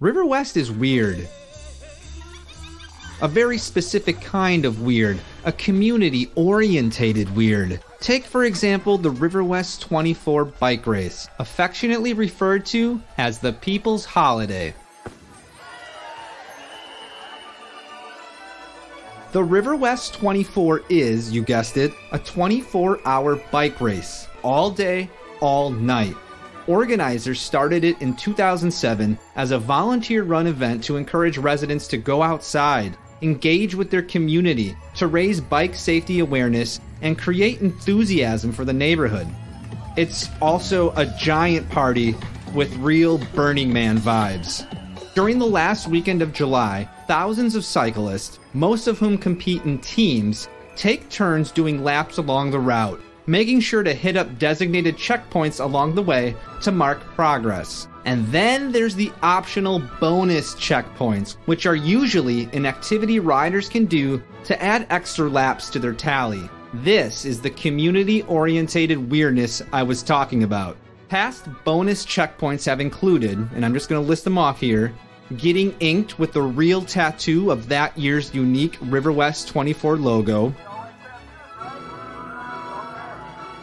Riverwest is weird. A very specific kind of weird, a community-orientated weird. Take, for example, the Riverwest 24 bike race, affectionately referred to as the People's Holiday. The Riverwest 24 is, you guessed it, a 24-hour bike race, all day, all night. Organizers started it in 2007 as a volunteer-run event to encourage residents to go outside, engage with their community, to raise bike safety awareness, and create enthusiasm for the neighborhood. It's also a giant party with real Burning Man vibes. During the last weekend of July, thousands of cyclists, most of whom compete in teams, take turns doing laps along the route, making sure to hit up designated checkpoints along the way to mark progress. And then there's the optional bonus checkpoints, which are usually an activity riders can do to add extra laps to their tally. This is the community-orientated weirdness I was talking about. Past bonus checkpoints have included, and I'm just going to list them off here, getting inked with the real tattoo of that year's unique Riverwest 24 logo,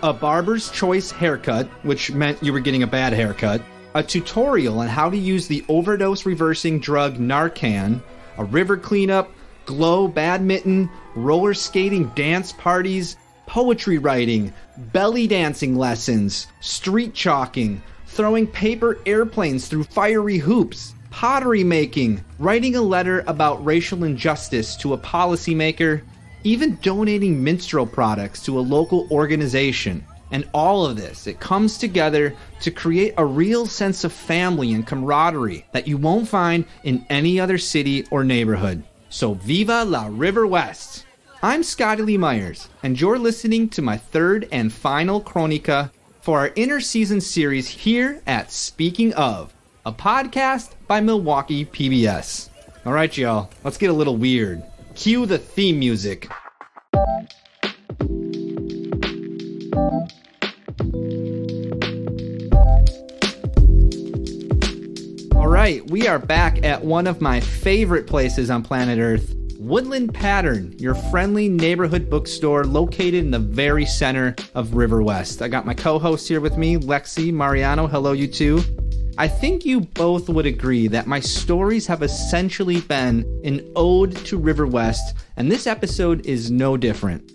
a barber's choice haircut, which meant you were getting a bad haircut, a tutorial on how to use the overdose reversing drug Narcan, a river cleanup, glow badminton, roller skating dance parties, poetry writing, belly dancing lessons, street chalking, throwing paper airplanes through fiery hoops, pottery making, writing a letter about racial injustice to a policymaker, even donating minstrel products to a local organization. And all of this, it comes together to create a real sense of family and camaraderie that you won't find in any other city or neighborhood. So viva la Riverwest! I'm Scottie Lee Myers, and you're listening to my third and final Chronica for our inter-season series here at Speaking Of, a podcast by Milwaukee PBS. All right, y'all, let's get a little weird. Cue the theme music. All right, we are back at one of my favorite places on planet Earth, Woodland Pattern, your friendly neighborhood bookstore located in the very center of Riverwest. I got my co-host here with me, Lexi, Mariano. Hello, you two. I think you both would agree that my stories have essentially been an ode to Riverwest, and this episode is no different.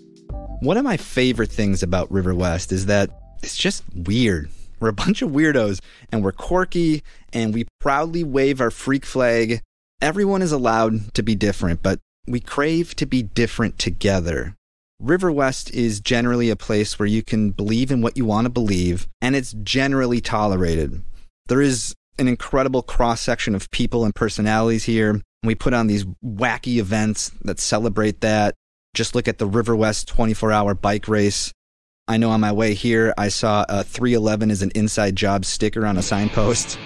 One of my favorite things about Riverwest is that it's just weird. We're a bunch of weirdos, and we're quirky, and we proudly wave our freak flag. Everyone is allowed to be different, but we crave to be different together. Riverwest is generally a place where you can believe in what you want to believe, and it's generally tolerated. There is an incredible cross-section of people and personalities here, and we put on these wacky events that celebrate that. Just look at the Riverwest 24-hour bike race. I know on my way here, I saw a 311 is an inside job sticker on a signpost.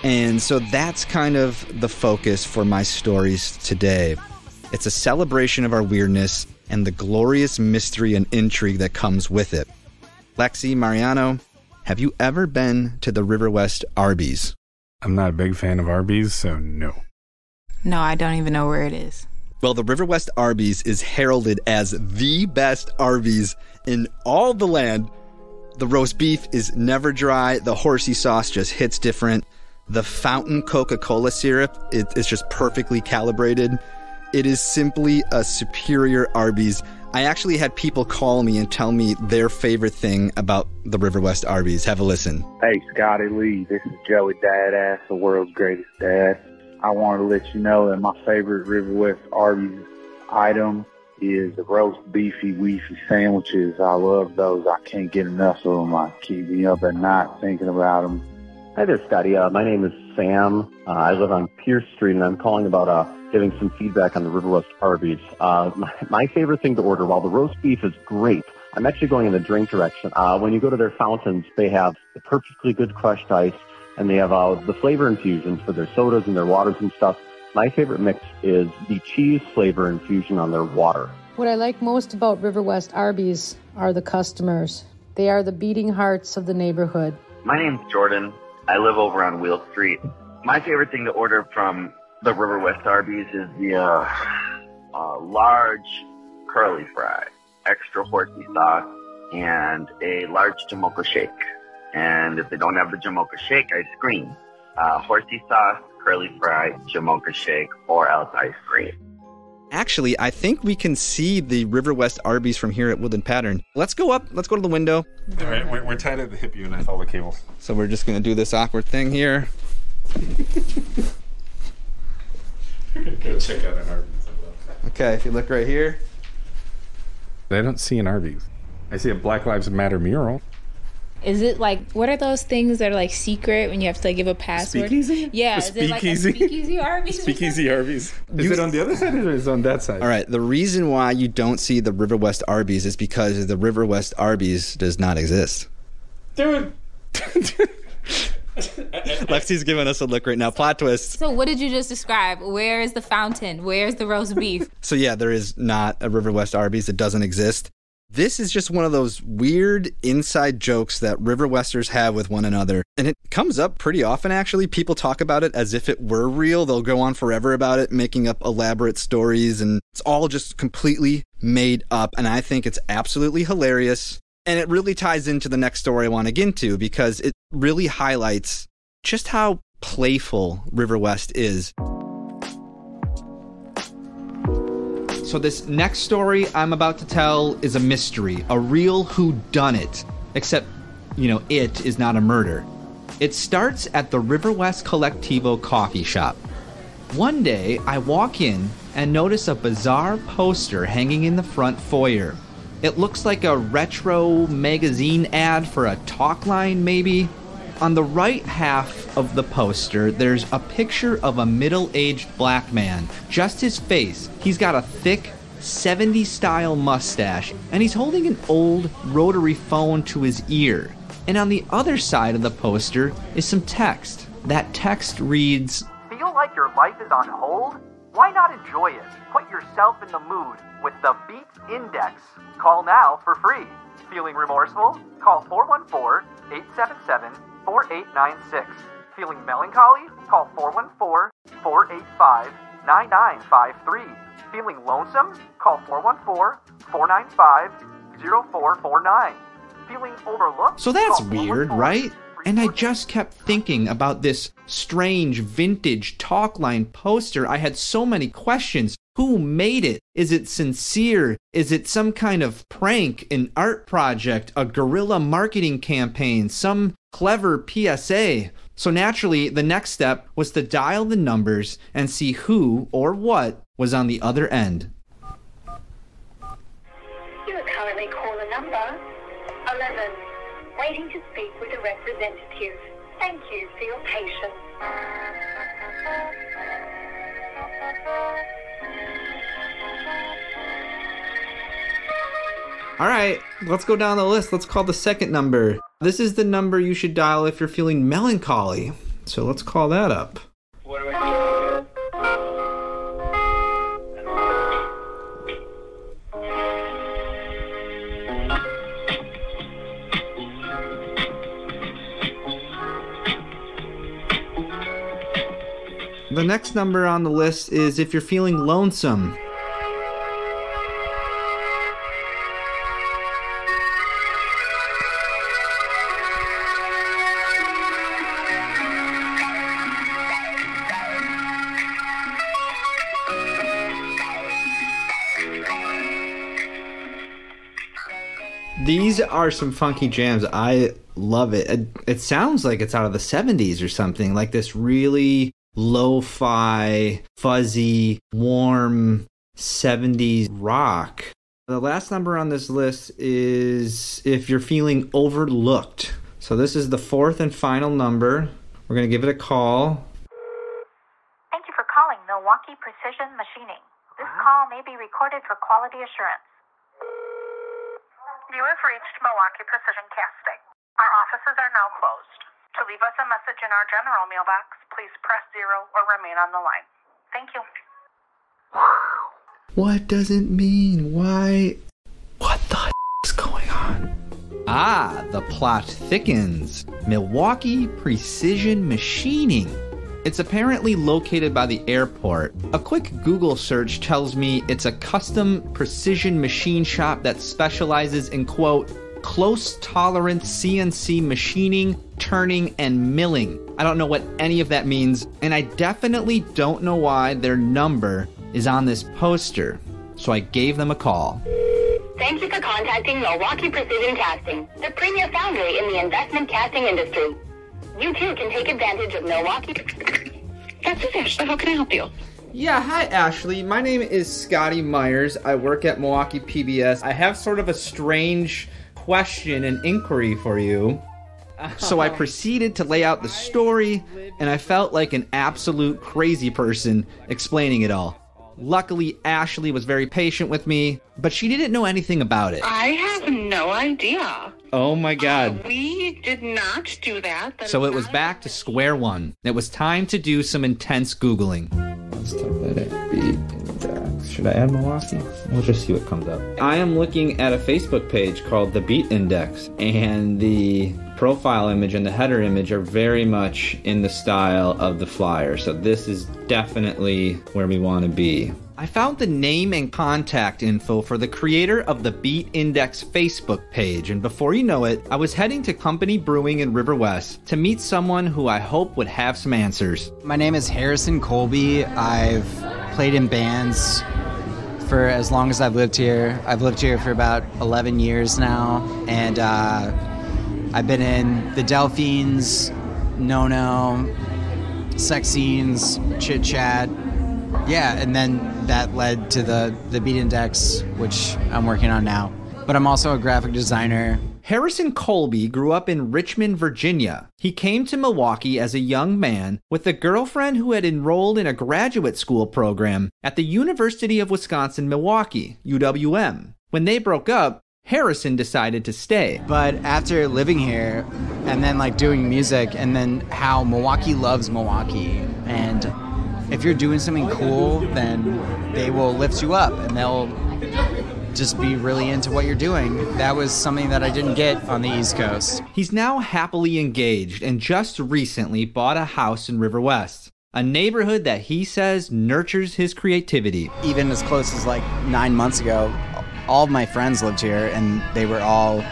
And so that's kind of the focus for my stories today. It's a celebration of our weirdness and the glorious mystery and intrigue that comes with it. Lexi, Mariano, have you ever been to the Riverwest Arby's? I'm not a big fan of Arby's, so no. No, I don't even know where it is. Well, the Riverwest Arby's is heralded as the best Arby's in all the land. The roast beef is never dry. The horsey sauce just hits different. The fountain Coca-Cola syrup is just perfectly calibrated. It is simply a superior Arby's. I actually had people call me and tell me their favorite thing about the Riverwest Arby's. Have a listen. Hey, Scottie Lee, this is Joey Dadass, the world's greatest dad. I wanted to let you know that my favorite Riverwest Arby's item is the roast beefy weefy sandwiches. I love those. I can't get enough of them. I keep me up at night thinking about them. Hi there, Scottie. My name is Sam. I live on Pierce Street, and I'm calling about giving some feedback on the Riverwest Arby's. My favorite thing to order, while the roast beef is great, I'm actually going in the drink direction. When you go to their fountains, they have the perfectly good crushed ice, and they have the flavor infusions for their sodas and their waters and stuff. My favorite mix is the cheese flavor infusion on their water. What I like most about Riverwest Arby's are the customers. They are the beating hearts of the neighborhood. My name's Jordan. I live over on Wheel Street. My favorite thing to order from the Riverwest Arby's is the large curly fry, extra horsey sauce, and a large Jamocha shake. And if they don't have the Jamocha shake, I scream. Horsey sauce, curly fry, Jamocha shake, or else I scream. Actually, I think we can see the Riverwest Arby's from here at Woodland Pattern. Let's go up. Let's go to the window. All right, we're tied at the hip unit with all the cables. So we're just going to do this awkward thing here. Go check out an Arby's. Okay, if you look right here. I don't see an Arby's. I see a Black Lives Matter mural. Is it like, what are those things that are like secret when you have to like give a password? Speakeasy? Yeah, is it like a speakeasy Arby's? Speakeasy Arby's. Is it on the other side or is it on that side? All right, the reason why you don't see the Riverwest Arby's is because the Riverwest Arby's does not exist. Dude. Lexi's giving us a look right now. Plot twist. So what did you just describe? Where is the fountain? Where's the roast beef? So yeah, there is not a Riverwest Arby's. It doesn't exist. This is just one of those weird inside jokes that Riverwesters have with one another. And it comes up pretty often, actually. People talk about it as if it were real. They'll go on forever about it, making up elaborate stories. And it's all just completely made up. And I think it's absolutely hilarious. And it really ties into the next story I want to get into because it really highlights just how playful Riverwest is. So this next story I'm about to tell is a mystery, a real whodunit, except, it is not a murder. It starts at the Riverwest Collectivo coffee shop. One day, I walk in and notice a bizarre poster hanging in the front foyer. It looks like a retro magazine ad for a talkline, maybe. On the right half of the poster, there's a picture of a middle-aged black man. Just his face. He's got a thick, 70s-style mustache, and he's holding an old rotary phone to his ear. And on the other side of the poster is some text. That text reads, "Feel like your life is on hold? Why not enjoy it? Put yourself in the mood with the Beats Index. Call now for free. Feeling remorseful? Call 414-877-4896. Feeling melancholy? Call 414-485-9953. Feeling lonesome? Call 414-495-0449. Feeling overlooked? So that's weird, right? And I just kept thinking about this strange vintage talkline poster. I had so many questions. Who made it? Is it sincere? Is it some kind of prank, an art project, a guerrilla marketing campaign, some clever PSA? So naturally, the next step was to dial the numbers and see who or what was on the other end. You are currently caller number 11. Waiting to speak with a representative. Thank you for your patience. All right, let's go down the list. Let's call the second number. This is the number you should dial if you're feeling melancholy. So let's call that up. The next number on the list is if you're feeling lonesome. These are some funky jams. I love it. It sounds like it's out of the 70s or something, like this really lo-fi, fuzzy, warm 70s rock. The last number on this list is if you're feeling overlooked. So this is the fourth and final number. We're going to give it a call. Thank you for calling Milwaukee Precision Machining. This call may be recorded for quality assurance. You have reached Milwaukee Precision Casting. Our offices are now closed. To leave us a message in our general mailbox, please press 0 or remain on the line. Thank you. What does it mean? Why? What the is going on? Ah, the plot thickens. Milwaukee Precision Machining. It's apparently located by the airport. A quick Google search tells me it's a custom precision machine shop that specializes in, quote, close tolerance CNC machining, turning, and milling. I don't know what any of that means, and I definitely don't know why their number is on this poster. So I gave them a call. Thank you for contacting Milwaukee Precision Casting, the premier foundry in the investment casting industry. You too can take advantage of Milwaukee. This is Ashley. How can I help you? Yeah, hi Ashley. My name is Scottie Myers. I work at Milwaukee PBS. I have sort of a strange question and inquiry for you. So I proceeded to lay out the story, and I felt like an absolute crazy person explaining it all. Luckily, Ashley was very patient with me, but she didn't know anything about it. I have no idea. Oh my God. We did not do that. So it was back to square one. It was time to do some intense Googling. Let's type that in. Beat index. Should I add Milwaukee? We'll just see what comes up. I am looking at a Facebook page called The Beat Index, and the profile image and the header image are very much in the style of the flyer. So this is definitely where we want to be. I found the name and contact info for the creator of the Beat Index Facebook page, and before you know it, I was heading to Company Brewing in Riverwest to meet someone who I hope would have some answers. My name is Harrison Colby. I've played in bands for as long as I've lived here. I've lived here for about 11 years now, and I've been in the Delphines, No-No, Sex Scenes, Chit Chat. Yeah, and then that led to the Beat Index, which I'm working on now. But I'm also a graphic designer. Harrison Colby grew up in Richmond, Virginia. He came to Milwaukee as a young man with a girlfriend who had enrolled in a graduate school program at the University of Wisconsin-Milwaukee, UWM. When they broke up, Harrison decided to stay. But after living here and then like doing music, and then how Milwaukee loves Milwaukee, and if you're doing something cool, then they will lift you up and they'll just be really into what you're doing. That was something that I didn't get on the East Coast. He's now happily engaged and just recently bought a house in Riverwest, a neighborhood that he says nurtures his creativity. Even as close as like 9 months ago, all of my friends lived here, and they were all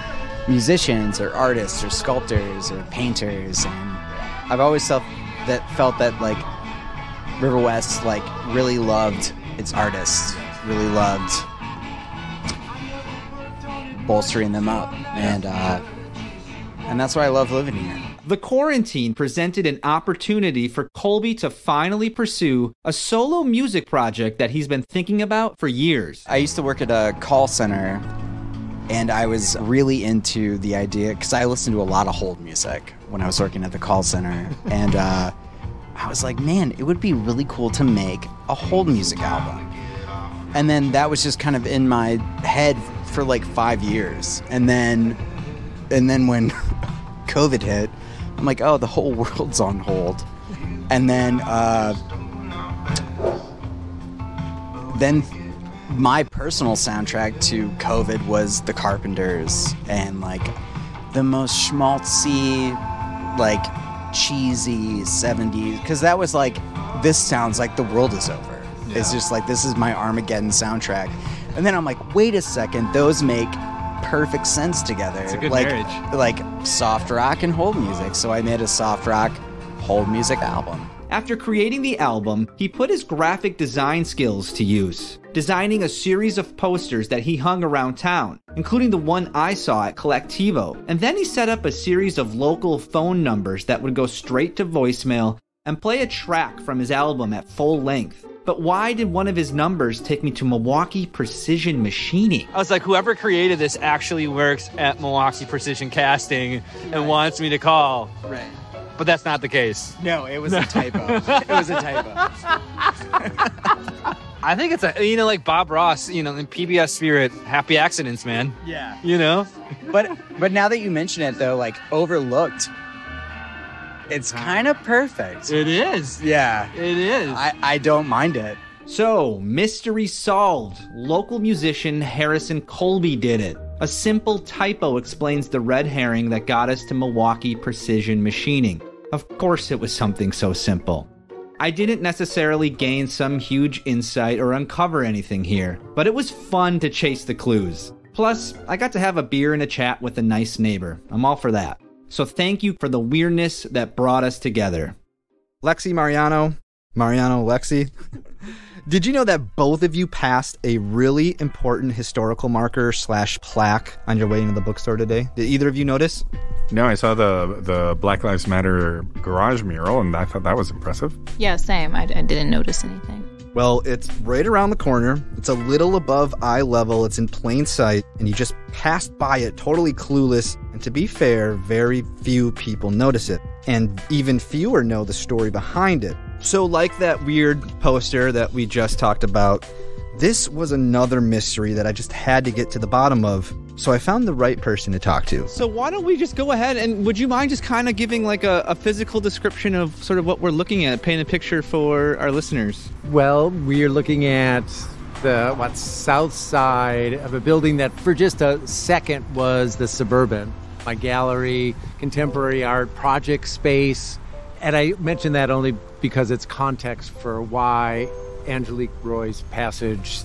musicians or artists or sculptors or painters, and I've always felt that like Riverwest like really loved its artists, really loved bolstering them up, and that's why I love living here. The quarantine presented an opportunity for Colby to finally pursue a solo music project that he's been thinking about for years. I used to work at a call center, and I was really into the idea, because I listened to a lot of hold music when I was working at the call center, and I was like, man, it would be really cool to make a hold music album. And then that was just kind of in my head for like 5 years. And then when COVID hit, I'm like, oh, the whole world's on hold. And then my personal soundtrack to COVID was The Carpenters, and like the most schmaltzy, like cheesy 70s, because that was like, this sounds like the world is over. Yeah. It's just like, this is my Armageddon soundtrack. And then I'm like, wait a second, those make perfect sense together. It's a good like, marriage. Like soft rock and hold music. So I made a soft rock hold music album. After creating the album, he put his graphic design skills to use, designing a series of posters that he hung around town, including the one I saw at Collectivo. And then he set up a series of local phone numbers that would go straight to voicemail and play a track from his album at full length. But why did one of his numbers take me to Milwaukee Precision Machining? I was like, whoever created this actually works at Milwaukee Precision Casting and wants me to call. Right. But that's not the case. No, it was a typo. It was a typo. I think it's like Bob Ross, in PBS spirit, happy accidents, man. Yeah. But now that you mention it, though, like overlooked, it's kind of perfect. It is. Yeah. It is. I don't mind it. So, mystery solved. Local musician Harrison Colby did it. A simple typo explains the red herring that got us to Milwaukee Precision Machining. Of course it was something so simple. I didn't necessarily gain some huge insight or uncover anything here, but it was fun to chase the clues. Plus, I got to have a beer and a chat with a nice neighbor. I'm all for that. So thank you for the weirdness that brought us together. Lexi, Mariano, Lexi. Did you know that both of you passed a really important historical marker / plaque on your way into the bookstore today? Did either of you notice? No, I saw the Black Lives Matter garage mural, and I thought that was impressive. Yeah, same. I didn't notice anything. Well, it's right around the corner. It's a little above eye level. It's in plain sight, and you just passed by it totally clueless. And to be fair, very few people notice it, and even fewer know the story behind it. So like that weird poster that we just talked about, this was another mystery that I just had to get to the bottom of. So I found the right person to talk to. So why don't we just go ahead and would you mind just kind of giving like a physical description of sort of what we're looking at, paint a picture for our listeners? Well, we're looking at the south side of a building that for just a second was the Suburban. My gallery, contemporary art, project space. And I mention that only because it's context for why Angelique Roy's passage,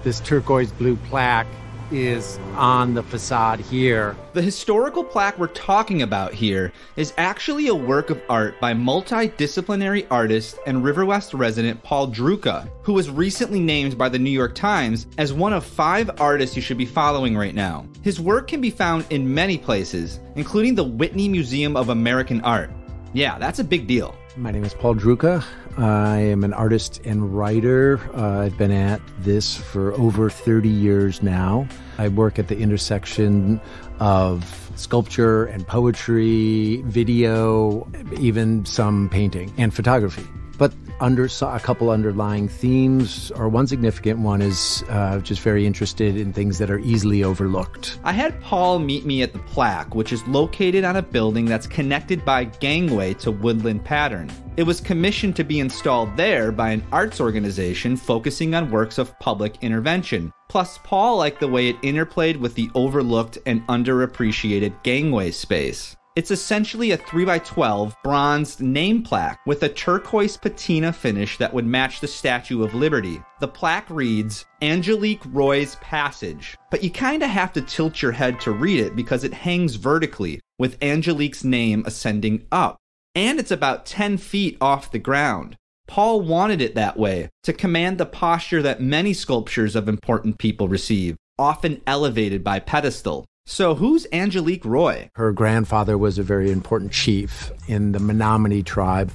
this turquoise blue plaque, is on the facade here. The historical plaque we're talking about here is actually a work of art by multidisciplinary artist and Riverwest resident Paul Druka, who was recently named by the New York Times as one of 5 artists you should be following right now. His work can be found in many places, including the Whitney Museum of American Art. Yeah, that's a big deal. My name is Paul Druka. I am an artist and writer. I've been at this for over 30 years now. I work at the intersection of sculpture and poetry, video, even some painting and photography. But under a couple underlying themes, or one significant one is just very interested in things that are easily overlooked. I had Paul meet me at the plaque, which is located on a building that's connected by gangway to Woodland Pattern. It was commissioned to be installed there by an arts organization focusing on works of public intervention. Plus, Paul liked the way it interplayed with the overlooked and underappreciated gangway space. It's essentially a 3x12 bronzed name plaque with a turquoise patina finish that would match the Statue of Liberty. The plaque reads, Angelique Roy's Passage, but you kinda have to tilt your head to read it because it hangs vertically, with Angelique's name ascending up. And it's about 10 feet off the ground. Paul wanted it that way, to command the posture that many sculptures of important people receive, often elevated by pedestal. So who's Angelique Roy? Her grandfather was a very important chief in the Menominee tribe.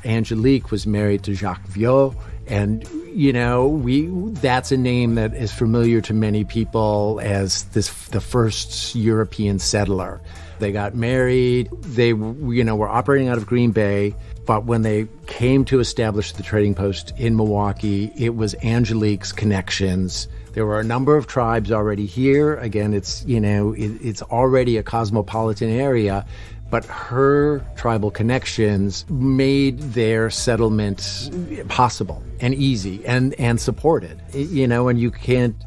Angelique was married to Jacques Vieux, and that's a name that is familiar to many people as the first European settler. They got married. They were operating out of Green Bay, but when they came to establish the trading post in Milwaukee, it was Angelique's connections. There were a number of tribes already here. Again, it's already a cosmopolitan area, but her tribal connections made their settlement possible and easy and supported. And you can't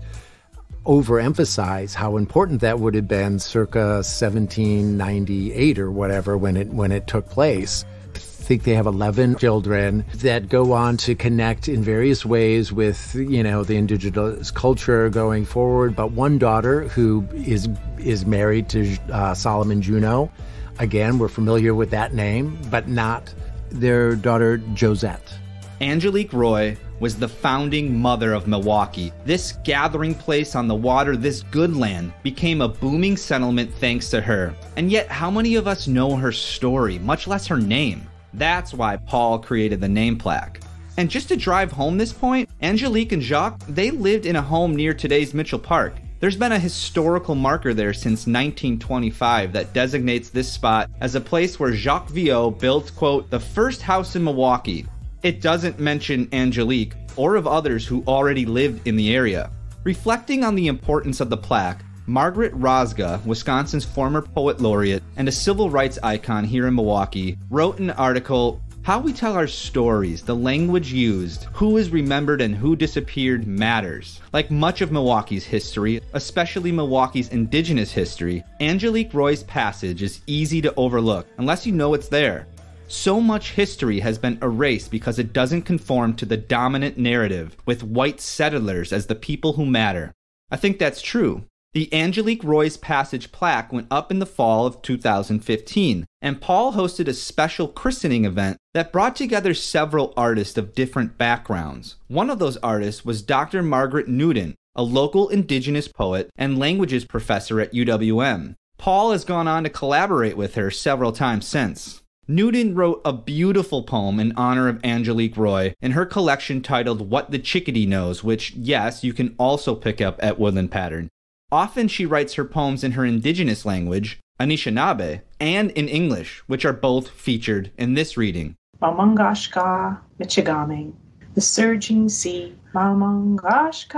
overemphasize how important that would have been circa 1798 or whatever when it took place. I think they have 11 children that go on to connect in various ways with, the indigenous culture going forward. But one daughter who is married to Solomon Juneau. Again, we're familiar with that name, but not their daughter Josette. Angelique Roy was the founding mother of Milwaukee. This gathering place on the water, this good land, became a booming settlement thanks to her. And yet, how many of us know her story, much less her name? That's why Paul created the name plaque. And just to drive home this point, Angelique and Jacques, they lived in a home near today's Mitchell Park. There's been a historical marker there since 1925 that designates this spot as a place where Jacques Vieux built, quote, the first house in Milwaukee. It doesn't mention Angelique or of others who already lived in the area. Reflecting on the importance of the plaque, Margaret Rosga, Wisconsin's former poet laureate and a civil rights icon here in Milwaukee, wrote an article, How We Tell Our Stories, the Language Used, Who Is Remembered and Who Disappeared Matters. Like much of Milwaukee's history, especially Milwaukee's indigenous history, Angelique Roy's Passage is easy to overlook unless you know it's there. So much history has been erased because it doesn't conform to the dominant narrative, with white settlers as the people who matter. I think that's true. The Angelique Roy's Passage plaque went up in the fall of 2015, and Paul hosted a special christening event that brought together several artists of different backgrounds. One of those artists was Dr. Margaret Newton, a local indigenous poet and languages professor at UWM. Paul has gone on to collaborate with her several times since. Newton wrote a beautiful poem in honor of Angelique Roy in her collection titled What the Chickadee Knows, which, yes, you can also pick up at Woodland Pattern. Often she writes her poems in her indigenous language, Anishinaabe, and in English, which are both featured in this reading. Mamangashka Michigaming, the surging sea. Mamangashka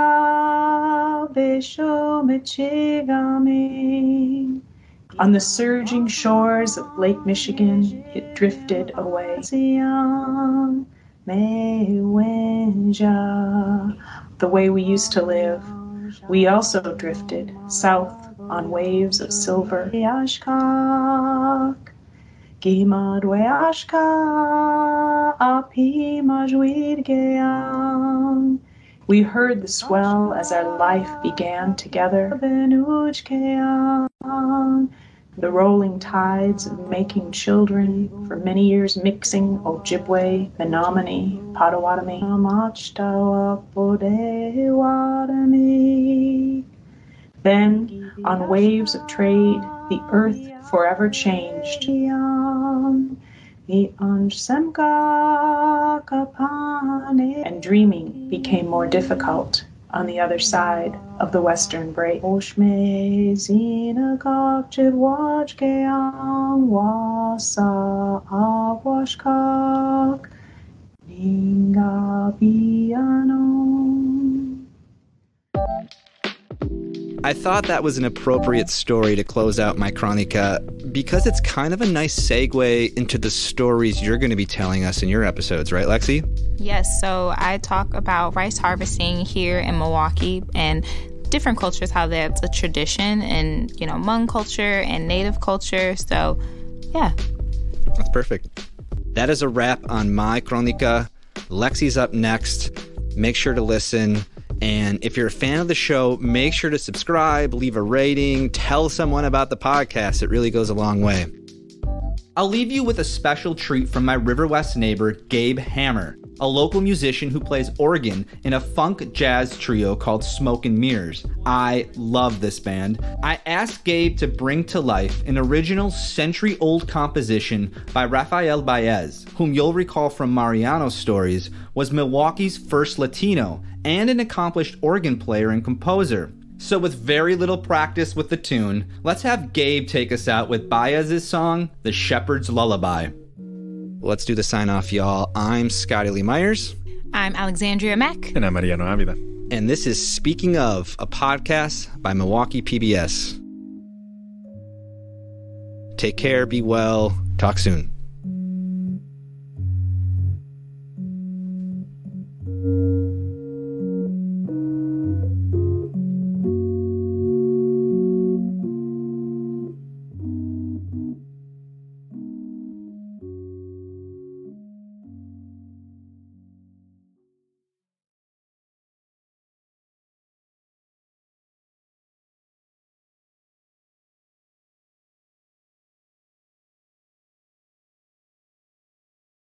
Besho Michigaming. On the surging shores of Lake Michigan, it drifted away. The way we used to live. We also drifted south on waves of silver. We heard the swell as our life began together. The rolling tides of making children, for many years mixing Ojibwe, Menominee, Potawatomi, Then, on waves of trade, the earth forever changed. And dreaming became more difficult on the other side of the western break. I thought that was an appropriate story to close out my Chronica because it's kind of a nice segue into the stories you're going to be telling us in your episodes, right, Lexi? Yes, so I talk about rice harvesting here in Milwaukee and different cultures, how that's a tradition and, you know, Hmong culture and Native culture. So, yeah. That's perfect. That is a wrap on my Chronica. Lexi's up next. Make sure to listen. And if you're a fan of the show, make sure to subscribe, leave a rating, tell someone about the podcast. It really goes a long way. I'll leave you with a special treat from my Riverwest neighbor, Gabe Hammer, a local musician who plays organ in a funk jazz trio called Smoke and Mirrors. I love this band. I asked Gabe to bring to life an original century-old composition by Rafael Baez, whom you'll recall from Mariano's stories, was Milwaukee's first Latino and an accomplished organ player and composer. So with very little practice with the tune, let's have Gabe take us out with Baez's song, The Shepherd's Lullaby. Let's do the sign-off, y'all. I'm Scottie Lee Myers. I'm Alexandria Mack. And I'm Mariano Avida. And this is Speaking Of, a podcast by Milwaukee PBS. Take care, be well, talk soon.